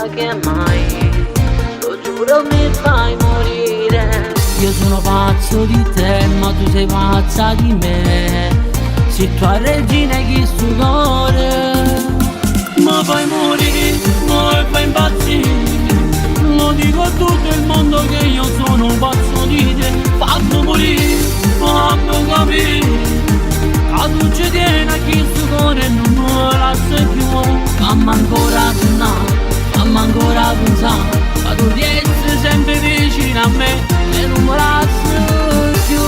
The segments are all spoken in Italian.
bella che mai, lo giuro mi fai morire. Io sono pazzo di te, ma tu sei pazza di me. Se tua regina è chi sudore, ma fai morire, ma fai impazzire. Lo dico a tutto il mondo che io sono un pazzo di te. Fammi morire, fammi capire. A tu ci tieni a chi il suo cuore non me la sai più. Fammi ancora tornare, fammi ancora pensare. Ma tu di essere sempre vicino a me e non me la sai più.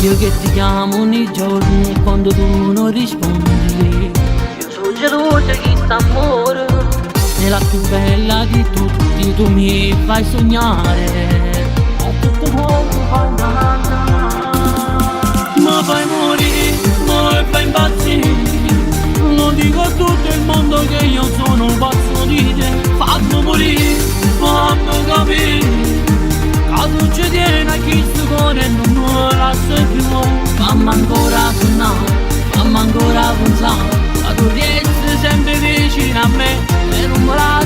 Io che ti chiamo ogni giorno e quando tu non rispondi, Io sono gelosa di st'amore, nella più bella di tutti tu mi fai sognare. A tutto mondo fai ma fai morire, ma fai impazzire. Lo dico a tutto il mondo che io sono un pazzo di te. Fammi morire, fammi capire. A tu ci tieni a chi il suo cuore non me la sai più. Fammi ancora tornare, fammi ancora pensare. Ma tu di essere sempre vicino a me e non me la